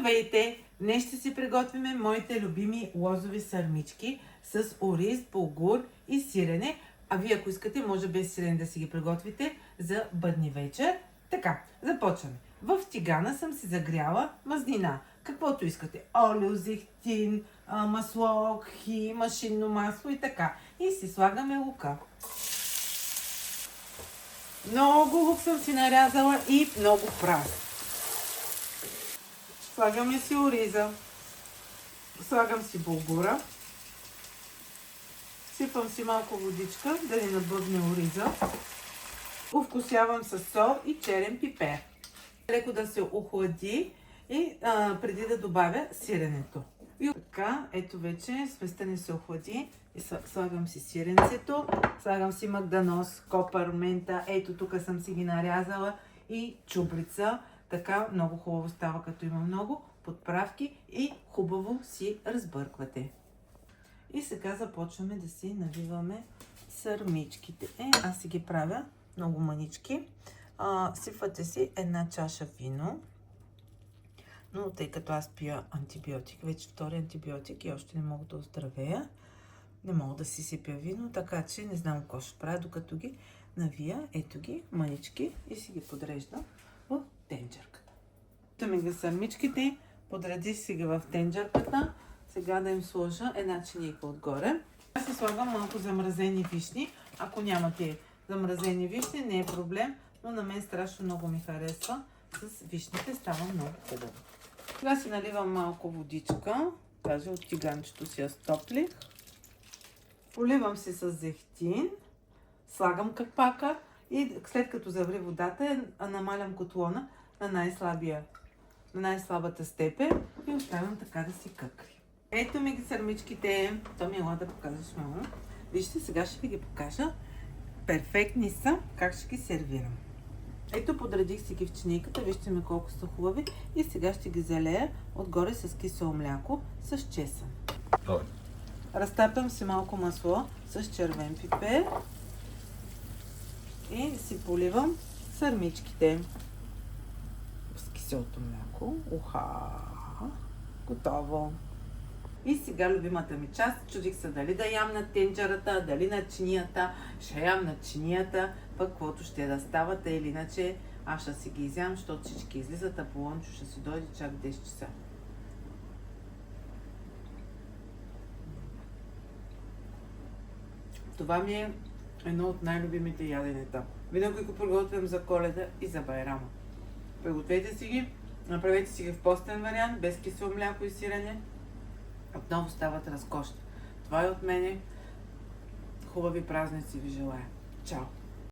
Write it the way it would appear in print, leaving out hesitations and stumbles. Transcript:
Здравейте! Днес ще си приготвим моите любими лозови сърмички с ориз, булгур и сирене. А вие, ако искате, може без сирене да си ги приготвите за бъдни вечер. Така, започваме. В тигана съм си загряла мазнина. Каквото искате. Олио, зехтин, масло, кхи, машинно масло и така. И си слагаме лука. Много лук съм си нарязала и много прас. Слагаме си ориза, слагам си булгура, сипвам си малко водичка, да не набъбне ориза, овкусявам с сол и черен пипер. Леко да се охлади и преди да добавя сиренето. И така, ето вече сместа не се охлади и слагам си сиренцето, слагам си магданоз, копър, мента, ето тук съм си ги нарязала и чубрица. Така много хубаво става, като има много подправки и хубаво си разбърквате. И сега започваме да си навиваме сърмичките. Аз си ги правя много манички. Сипвате си една чаша вино. Но тъй като аз пия антибиотик, вече втори антибиотик и още не мога да оздравея, не мога да си сипя вино, така че не знам какво ще правя, докато ги навия. Ето ги, манички, и си ги подреждам в тенджерката. Тук ми ги сърмичките, подредих си ги в тенджерката. Сега да им сложа една чинийка отгоре. Аз си слагам малко замразени вишни. Ако нямате замразени вишни, не е проблем, но на мен страшно много ми харесва. С вишните става много хубаво. Сега си наливам малко водичка, даже от тиганчето си я стоплих. Поливам си с зехтин, слагам капака и след като заври водата, намалям котлона на най-слабата степен и оставям така да си къкри. Ето ми ги сърмичките. То ми ела да покажеш, мамо. Вижте, сега ще ви ги покажа. Перфектни са. Как ще ги сервирам. Ето, подредих си ги в чинийката. Вижте ми колко са хубави. И сега ще ги залея отгоре с кисело мляко с чесън. Разтапям си малко масло с червен пипер и си поливам сърмичките с киселото мляко. Уха! Готово! И сега любимата ми част. Чудих се дали да ям на тенджерата, дали на чинията. Ще ям на чинията, пък каквото ще да ставате, или иначе аз ще си ги изям, защото всички излизат, а Полончо ще си дойде чак 10 часа. Това ми е едно от най-любимите яденета. Винаги го приготвям за Коледа и за Байрама. Пригответе си ги, направете си ги в постен вариант, без кисело мляко и сирене. Отново стават разкошни. Това е от мене. Хубави празници ви желая. Чао!